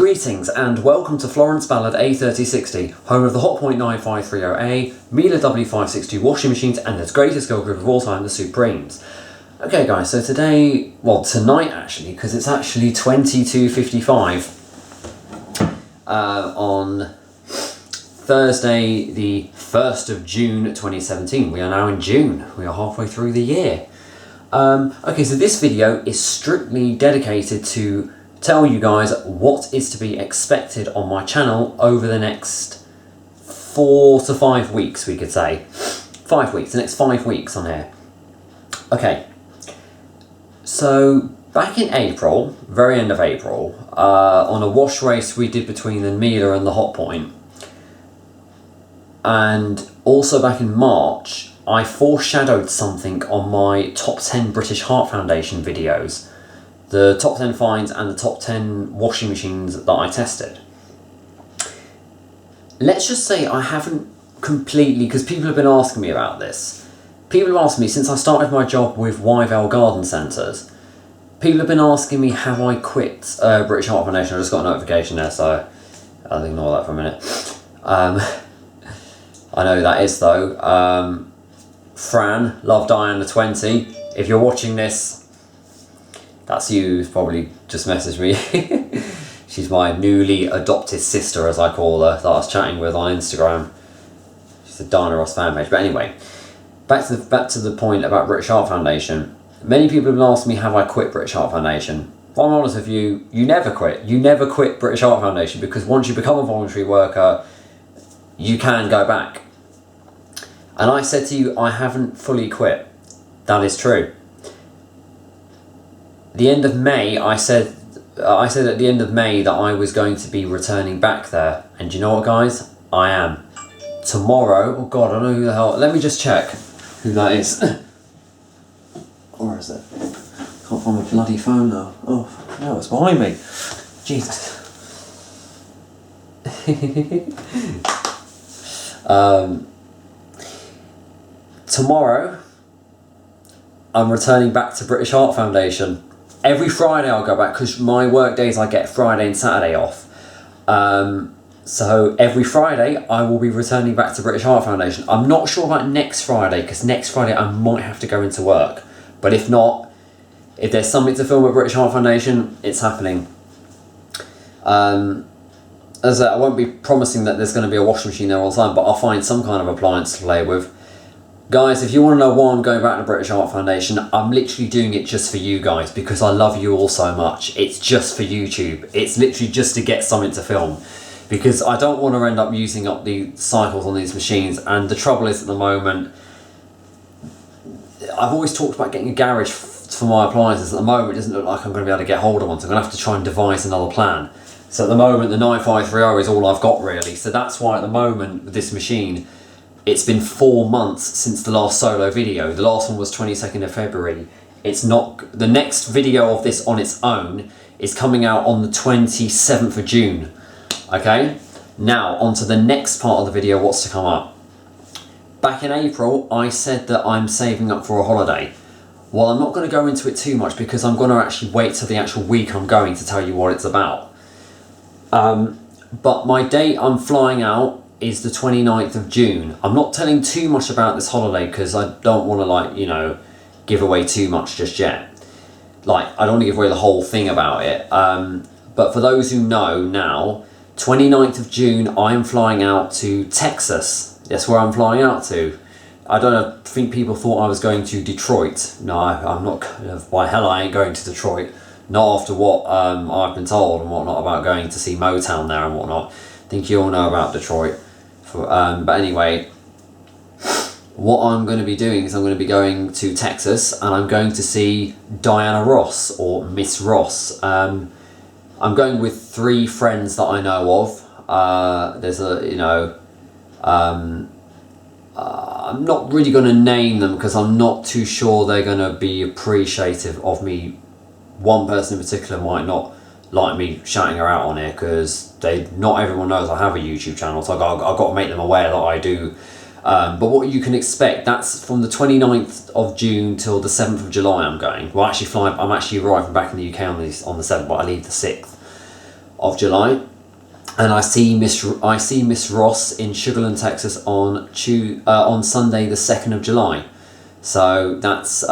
Greetings and welcome to FlorenceBallardA3060, home of the Hotpoint 9530A, Miele W562 washing machines and the greatest girl group of all time, the Supremes. Okay guys, so today, well tonight actually, because it's actually 22:55 on Thursday the 1st of June 2017. We are now in June, we are halfway through the year. Okay, so this video is strictly dedicated to tell you guys what is to be expected on my channel over the next 4 to 5 weeks, we could say. 5 weeks, the next 5 weeks on here. Okay, so back in April, very end of April, on a wash race we did between the Miele and the Hotpoint, and also back in March, I foreshadowed something on my top 10 British Heart Foundation videos. The top 10 finds and the top 10 washing machines that I tested. Let's just say I haven't completely, because people have been asking me about this. People have asked me, since I started my job with Wyvale Garden Centres, people have been asking me, have I quit British Heart Foundation? I just got a notification there, so I'll ignore that for a minute. I know who that is though. Fran, Love Diana 20, if you're watching this, that's you who's probably just messaged me. She's my newly adopted sister, as I call her, that I was chatting with on Instagram. She's a Diana Ross fan page. But anyway, back to the point about British Heart Foundation. Many people have asked me, have I quit British Heart Foundation? Well, I'm honest with you, you never quit. You never quit British Heart Foundation, because once you become a voluntary worker, you can go back. And I said to you, I haven't fully quit. That is true. The end of May, I said at the end of May that I was going to be returning back there. And do you know what, guys? I am. Tomorrow, oh God, I don't know who the hell, let me just check who that is. Where is it? Can't find my bloody phone now. Oh, no, it's behind me. Jesus. Tomorrow, I'm returning back to British Heart Foundation. Every Friday I'll go back, because my work days I get Friday and Saturday off. So every Friday I will be returning back to British Heart Foundation. I'm not sure about next Friday, because next Friday I might have to go into work. But if not, if there's something to film at British Heart Foundation, it's happening. As I said, I won't be promising that there's going to be a washing machine there all the time, but I'll find some kind of appliance to play with. Guys, if you want to know why I'm going back to British Heart Foundation, I'm literally doing it just for you guys, because I love you all so much. It's just for YouTube. It's literally just to get something to film, because I don't want to end up using up the cycles on these machines. And the trouble is, at the moment, I've always talked about getting a garage for my appliances. At the moment, it doesn't look like I'm going to be able to get hold of one, so I'm going to have to try and devise another plan. So at the moment, the 9530 is all I've got really. So that's why at the moment with this machine, it's been 4 months since the last solo video. The last one was 22nd of February. It's not, the next video of this on its own is coming out on the 27th of June. Okay? Now, on to the next part of the video, what's to come up. Back in April, I said that I'm saving up for a holiday. Well, I'm not going to go into it too much, because I'm going to actually wait till the actual week I'm going to tell you what it's about. But my date I'm flying out is the 29th of June. I'm not telling too much about this holiday, because I don't want to, like, you know, give away too much just yet. Like, I don't want to give away the whole thing about it. But for those who know now, 29th of June, I am flying out to Texas. That's where I'm flying out to. I don't think people thought I was going to Detroit. No, I'm not. Why hell I ain't going to Detroit. Not after what I've been told and whatnot about going to see Motown there and whatnot. I think you all know about Detroit. But anyway, what I'm going to be doing is I'm going to be going to Texas, and I'm going to see Diana Ross, or Miss Ross. I'm going with 3 friends that I know of. There's a, you know, I'm not really going to name them, because I'm not too sure they're going to be appreciative of me. One person in particular might not like me shouting her out on here, because not everyone knows I have a YouTube channel, so I've got to make them aware that I do. But what you can expect, that's from the 29th of June till the 7th of July I'm going. Well, I'm actually arriving back in the UK on the 7th, but I leave the 6th. of July. And I see Miss Ross in Sugarland, Texas on Sunday the 2nd of July. So that's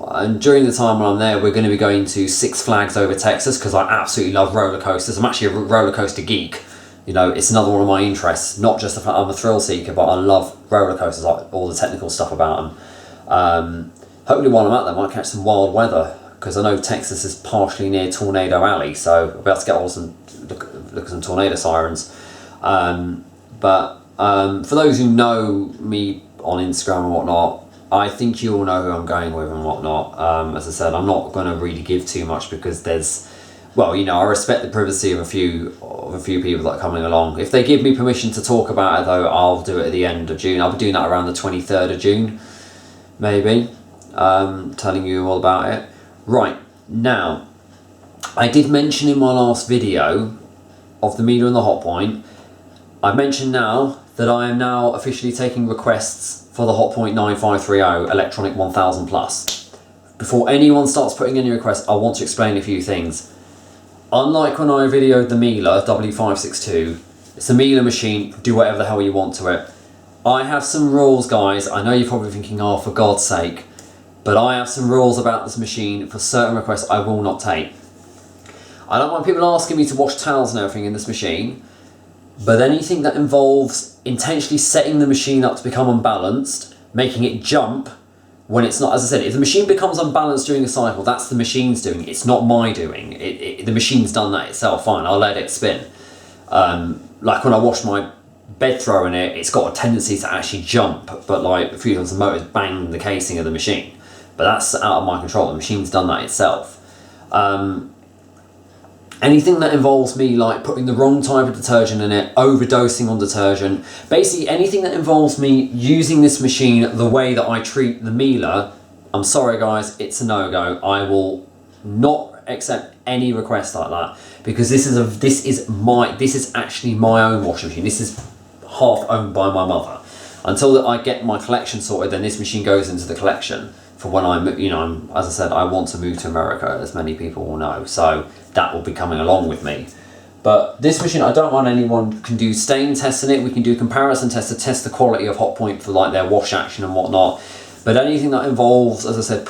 and during the time when I'm there, we're going to be going to Six Flags Over Texas, because I absolutely love roller coasters. I'm actually a roller coaster geek. You know, it's another one of my interests. Not just the fact I'm a thrill seeker, but I love roller coasters, like all the technical stuff about them. Hopefully while I'm out there, I might catch some wild weather, because I know Texas is partially near Tornado Alley, so I'll be able to get all some look at some tornado sirens. But for those who know me on Instagram and whatnot, I think you all know who I'm going with and whatnot. As I said, I'm not going to really give too much, because there's, well, you know, I respect the privacy of a few people that are coming along. If they give me permission to talk about it, though, I'll do it at the end of June. I'll be doing that around the 23rd of June, maybe, telling you all about it. Right, now, I did mention in my last video of the Miele and the Hotpoint, I mentioned now that I am now officially taking requests for the Hotpoint 9530 Electronic 1000 Plus. Before anyone starts putting any requests, I want to explain a few things. Unlike when I videoed the Miele W562, it's a Miele machine, do whatever the hell you want to it. I have some rules, guys. I know you're probably thinking, oh, for God's sake, but I have some rules about this machine. For certain requests I will not take. I don't want people asking me to wash towels and everything in this machine, but anything that involves intentionally setting the machine up to become unbalanced, making it jump when it's not, as I said, if the machine becomes unbalanced during a cycle, that's the machine's doing. It's not my doing. The machine's done that itself, fine, I'll let it spin. Like when I wash my bed throw in it, it's got a tendency to actually jump, but like a few times the motor's banged the casing of the machine. But that's out of my control, the machine's done that itself. Anything that involves me like putting the wrong type of detergent in it, overdosing on detergent, basically anything that involves me using this machine the way that I treat the Miele, I'm sorry guys, it's a no-go. I will not accept any request like that, because this is actually my own washing machine. This is half owned by my mother. Until I get my collection sorted, then this machine goes into the collection for when I'm, as I said, I want to move to America, as many people will know. So that will be coming along with me. But this machine, I don't want anyone can do stain tests in it. We can do comparison tests to test the quality of Hotpoint for like their wash action and whatnot. But anything that involves, as I said,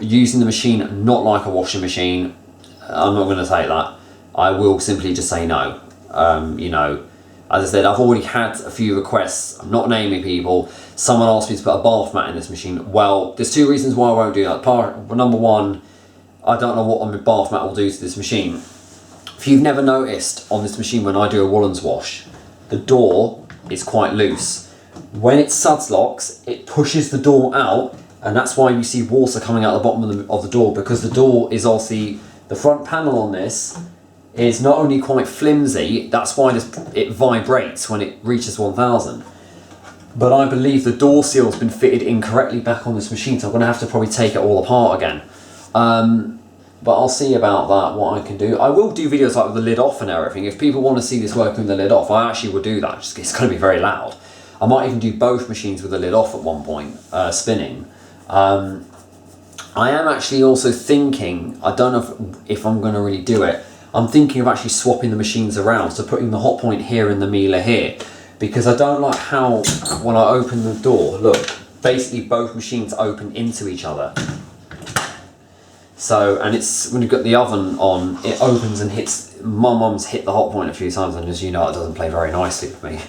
using the machine not like a washing machine, I'm not going to take that. I will simply just say no. You know, as I said, I've already had a few requests. I'm not naming people. Someone asked me to put a bath mat in this machine. Well, there's two reasons why I won't do that. Number one, I don't know what a bath mat will do to this machine. If you've never noticed on this machine, when I do a woolens wash, the door is quite loose. When it suds locks, it pushes the door out, and that's why you see water coming out the bottom of the door, because the door is obviously, the front panel on this is not only quite flimsy, that's why it vibrates when it reaches 1000. But I believe the door seal's been fitted incorrectly back on this machine, so I'm going to have to probably take it all apart again. But I'll see about that, what I can do. I will do videos like with the lid off and everything. If people want to see this working with the lid off, I actually will do that. It's going to be very loud. I might even do both machines with the lid off at one point, spinning. I am actually also thinking, I don't know if I'm going to really do it, I'm thinking of actually swapping the machines around, so putting the Hotpoint here and the Miele here, because I don't like how, when I open the door, look, basically both machines open into each other. So, and it's, when you've got the oven on, it opens and hits, my mum's hit the Hotpoint a few times, and as you know, it doesn't play very nicely with me.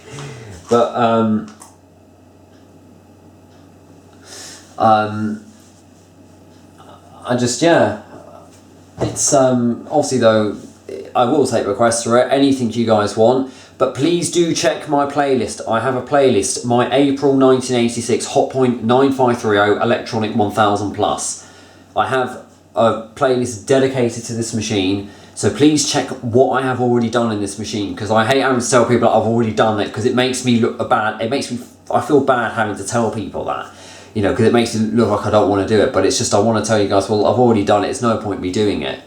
But, I just, yeah, it's, obviously though, I will take requests for it, anything you guys want, but please do check my playlist. I have a playlist, my April 1986 Hotpoint 9530 Electronic 1000 Plus. I have a playlist dedicated to this machine, so please check what I have already done in this machine, because I hate having to tell people that I've already done it, because it makes me look bad, I feel bad having to tell people that, you know, because it makes it look like I don't want to do it, but it's just I want to tell you guys, well, I've already done it, it's no point me doing it.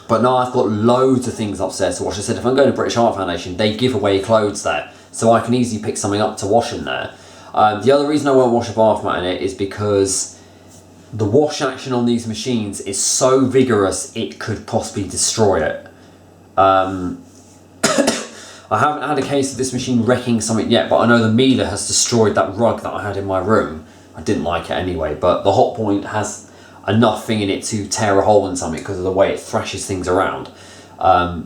But now I've got loads of things upstairs to wash. I said, if I'm going to British Heart Foundation, they give away clothes there, so I can easily pick something up to wash in there. The other reason I won't wash a bath mat in it is because the wash action on these machines is so vigorous it could possibly destroy it. I haven't had a case of this machine wrecking something yet, but I know the Miele has destroyed that rug that I had in my room. I didn't like it anyway, but the Hot Point has enough thing in it to tear a hole in something because of the way it thrashes things around.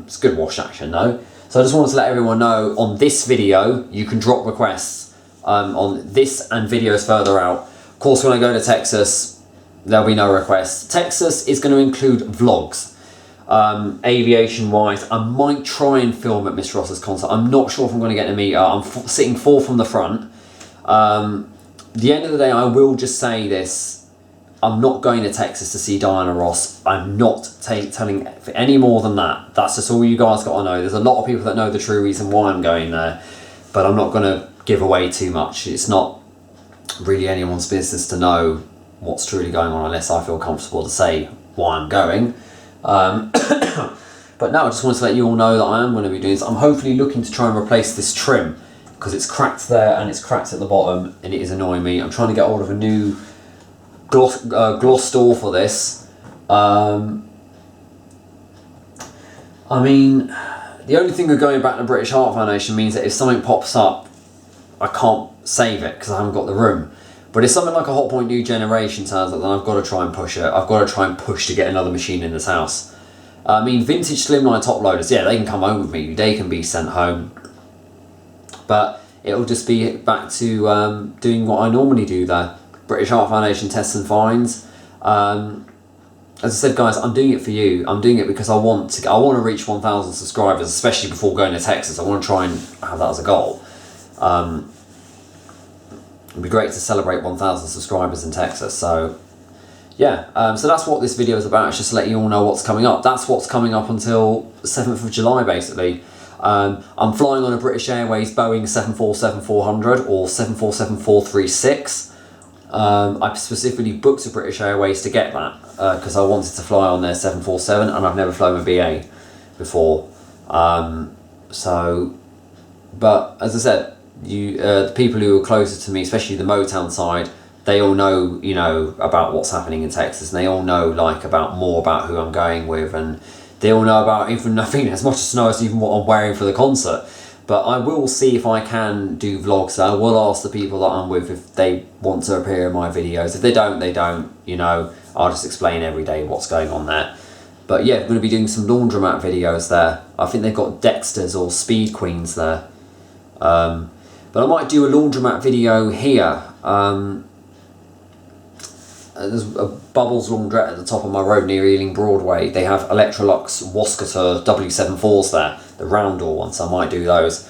It's good wash action though. So I just wanted to let everyone know on this video, you can drop requests on this and videos further out. Of course, when I go to Texas, there'll be no requests. Texas is going to include vlogs. Aviation wise, I might try and film at Miss Ross's concert. I'm not sure if I'm going to get a meter. I'm sitting 4 from the front. The end of the day, I will just say this. I'm not going to Texas to see Diana Ross. I'm not telling any more than that. That's just all you guys got to know. There's a lot of people that know the true reason why I'm going there, but I'm not going to give away too much. It's not really anyone's business to know what's truly going on unless I feel comfortable to say why I'm going. But no, I just wanted to let you all know that I am going to be doing this. I'm hopefully looking to try and replace this trim because it's cracked there and it's cracked at the bottom and it is annoying me. I'm trying to get hold of a new gloss door for this. I mean, the only thing with going back to British Heart Foundation means that if something pops up, I can't save it because I haven't got the room. But if something like a Hot Point New Generation turns up, then I've got to try and push it. I've got to try and push to get another machine in this house. I mean, vintage slimline top loaders, yeah, they can come home with me. They can be sent home. But it'll just be back to doing what I normally do there. British Heart Foundation tests and finds. As I said, guys, I'm doing it for you. I'm doing it because I want to reach 1,000 subscribers, especially before going to Texas. I want to try and have that as a goal. It'd be great to celebrate 1,000 subscribers in Texas. So yeah, so that's what this video is about. It's just to let you all know what's coming up. That's what's coming up until 7th of July, basically. I'm flying on a British Airways Boeing 747-400 or 747-436. I specifically booked a British Airways to get that because I wanted to fly on their 747 and I've never flown a BA before. But as I said, the people who are closer to me, especially the Motown side, they all know, you know, about what's happening in Texas, and they all know more about who I'm going with, and they all know about even nothing as much as knows even what I'm wearing for the concert. But I will see if I can do vlogs. I will ask the people that I'm with if they want to appear in my videos. If they don't, they don't. You know, I'll just explain every day what's going on there. But yeah, I'm going to be doing some laundromat videos there. I think they've got Dexters or Speed Queens there. But I might do a laundromat video here. There's a Bubbles laundrette at the top of my road near Ealing Broadway. They have Electrolux Waskator W74s there, the round door ones, so I might do those.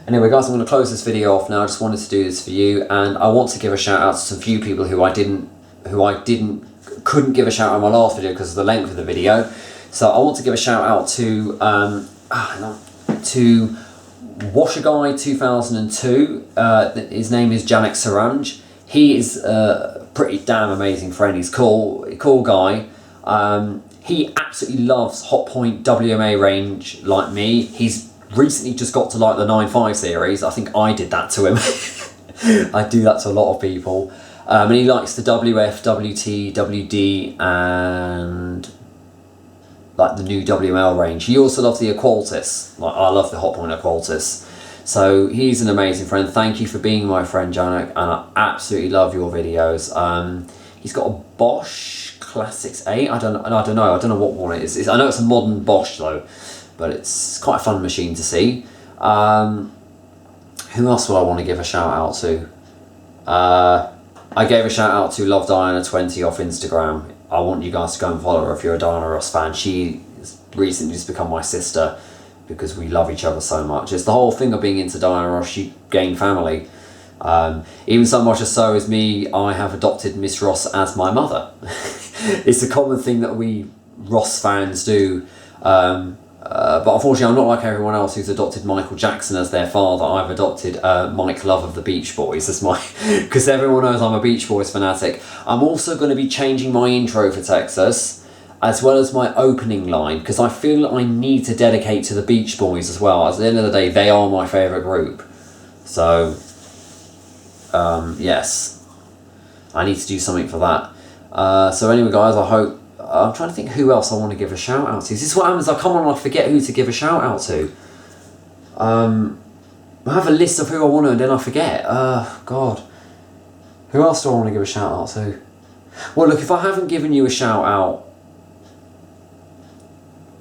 Anyway guys, I'm going to close this video off now. I just wanted to do this for you, and I want to give a shout out to some few people who I couldn't give a shout out in my last video because of the length of the video. So I want to give a shout out to Washer Guy 2002. His name is Janek Saranj. He is a pretty damn amazing friend. He's cool guy. He absolutely loves Hot Point WMA range like me. He's recently just got to like the 9.5 series. I think I did that to him. I do that to a lot of people. And he likes the WF, WT, WD, and like the new WML range. He also loves the Aqualtis. Like I love the Hot Point Aqualtis. So he's an amazing friend. Thank you for being my friend, Janek, and I absolutely love your videos. He's got a Bosch Classics 8. I don't know what one it is. I know it's a modern Bosch though, but it's quite a fun machine to see. Who else would I want to give a shout out to? I gave a shout out to Love Diana20 off Instagram. I want you guys to go and follow her if you're a Diana Ross fan. She has recently just become my sister, because we love each other so much. It's the whole thing of being into Diana Ross, she gained family. Even so much as so as me, I have adopted Miss Ross as my mother. It's a common thing that we Ross fans do. But unfortunately, I'm not like everyone else who's adopted Michael Jackson as their father. I've adopted Mike Love of the Beach Boys as my... because everyone knows I'm a Beach Boys fanatic. I'm also going to be changing my intro for Texas, as well as my opening line, because I feel I need to dedicate to the Beach Boys as well. At the end of the day, they are my favourite group. So, yes, I need to do something for that. So anyway, guys, I I'm trying to think who else I want to give a shout out to. This is what happens, I come on and I forget who to give a shout out to. I have a list of who I want to and then I forget. God. Who else do I want to give a shout out to? Well, look, if I haven't given you a shout out,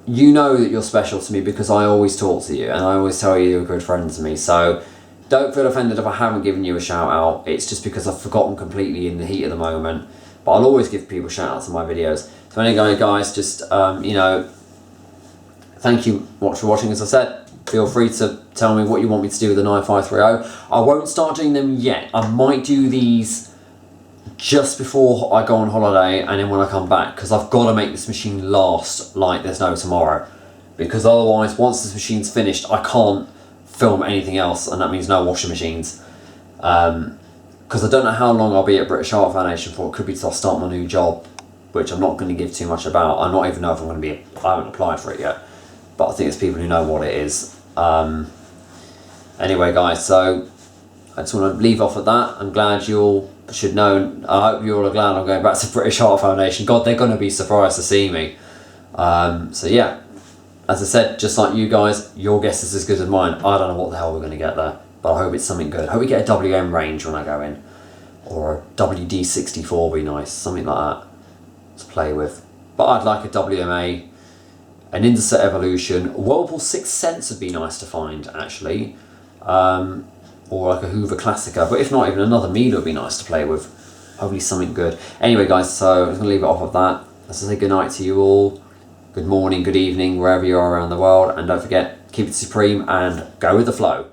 you know that you're special to me because I always talk to you and I always tell you you're a good friend to me. So don't feel offended if I haven't given you a shout out. It's just because I've forgotten completely in the heat of the moment. But I'll always give people shout outs in my videos. So anyway, guys, just, you know, thank you for watching. As I said, feel free to tell me what you want me to do with the 9530. I won't start doing them yet. I might do these just before I go on holiday and then when I come back, because I've got to make this machine last like there's no tomorrow. Because otherwise, once this machine's finished, I can't film anything else, and that means no washing machines. Because I don't know how long I'll be at British Art Foundation for. It could be till I start my new job, which I'm not going to give too much about. I'm not even know if I'm going to be, I haven't applied for it yet, but I think it's people who know what it is. Anyway, guys, so I just want to leave off at that. I'm glad you all should know. I hope you all are glad I'm going back to British Art Foundation. God, they're going to be surprised to see me. So yeah, as I said, just like you guys, your guess is as good as mine. I don't know what the hell we're going to get there, but I hope it's something good. I hope we get a WM range when I go in, or a WD64 would be nice, something like that to play with. But I'd like a WMA, an Interset Evolution, a Whirlpool 6 Sense would be nice to find actually, or like a Hoover Classica, but if not, even another Miele would be nice to play with. Hopefully something good. Anyway, guys, so I'm just going to leave it off of that. As I say, good night to you all, good morning, good evening, wherever you are around the world, and don't forget, keep it supreme and go with the flow.